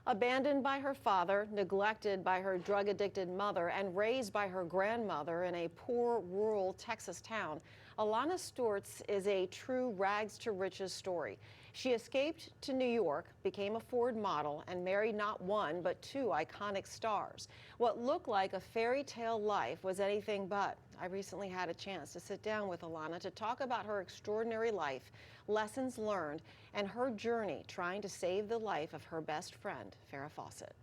Abandoned by her father, neglected by her drug-addicted mother, and raised by her grandmother in a poor rural Texas town, Alana Stewart's is a true rags-to-riches story. She escaped to New York, became a Ford model, and married not one but two iconic stars. What looked like a fairy tale life was anything but. I recently had a chance to sit down with Alana to talk about her extraordinary life, lessons learned, and her journey trying to save the life of her best friend, Farrah Fawcett.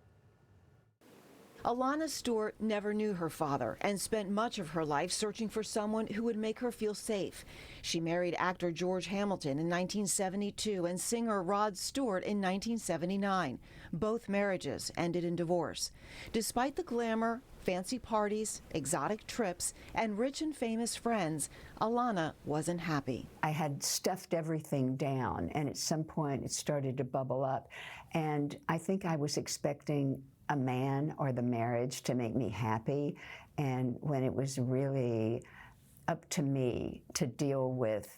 Alana Stewart never knew her father and spent much of her life searching for someone who would make her feel safe. She married actor George Hamilton in 1972 and singer Rod Stewart in 1979. Both marriages ended in divorce. Despite the glamour, fancy parties, exotic trips, and rich and famous friends, Alana wasn't happy. I had stuffed everything down, and at some point it started to bubble up. And I think I was expecting a man or the marriage to make me happy, and when it was really up to me to deal with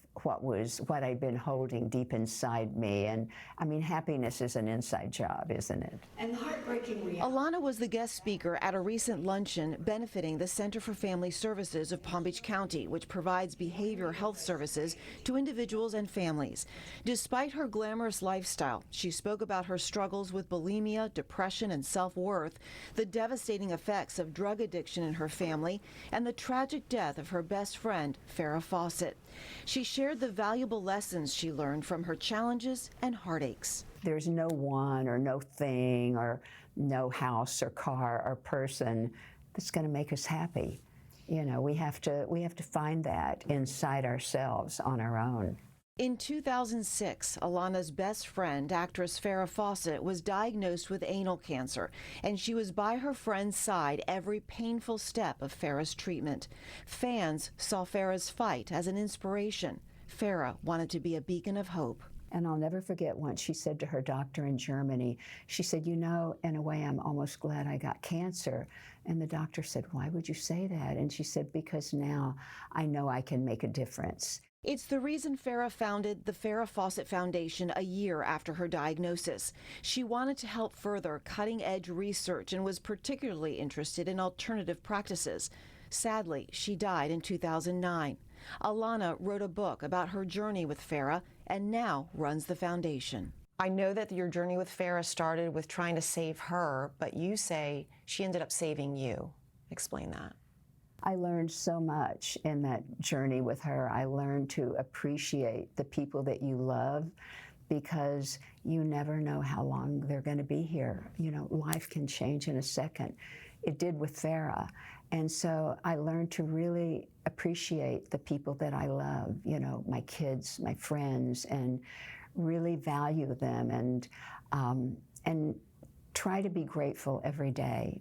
what I'd been holding deep inside me. And I mean, happiness is an inside job, isn't it? And the heartbreaking reality. Alana was the guest speaker at a recent luncheon benefiting the Center for Family Services of Palm Beach County, which provides behavioral health services to individuals and families. Despite her glamorous lifestyle, she spoke about her struggles with bulimia, depression, and self-worth, the devastating effects of drug addiction in her family, and the tragic death of her best friend, Farrah Fawcett. She shared the valuable lessons she learned from her challenges and heartaches. There's no one or no thing or no house or car or person that's going to make us happy. You know, we have to find that inside ourselves on our own. In 2006, Alana's best friend, actress Farrah Fawcett, was diagnosed with anal cancer, and she was by her friend's side every painful step of Farrah's treatment. Fans saw Farrah's fight as an inspiration. Farrah wanted to be a beacon of hope. And I'll never forget once she said to her doctor in Germany, she said, you know, in a way, I'm almost glad I got cancer. And the doctor said, why would you say that? And she said, because now I know I can make a difference. It's the reason Farrah founded the Farrah Fawcett Foundation a year after her diagnosis. She wanted to help further cutting-edge research and was particularly interested in alternative practices. Sadly, she died in 2009. Alana wrote a book about her journey with Farrah and now runs the foundation. I know that your journey with Farrah started with trying to save her, but you say she ended up saving you. Explain that. I learned so much in that journey with her. I learned to appreciate the people that you love because you never know how long they're going to be here. You know, life can change in a second. It did with Farrah. And so I learned to really appreciate the people that I love, you know, my kids, my friends, and really value them and try to be grateful every day.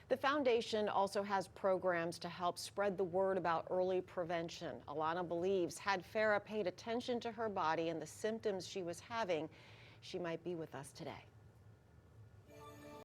The foundation also has programs to help spread the word about early prevention. Alana believes had Farrah paid attention to her body and the symptoms she was having, she might be with us today.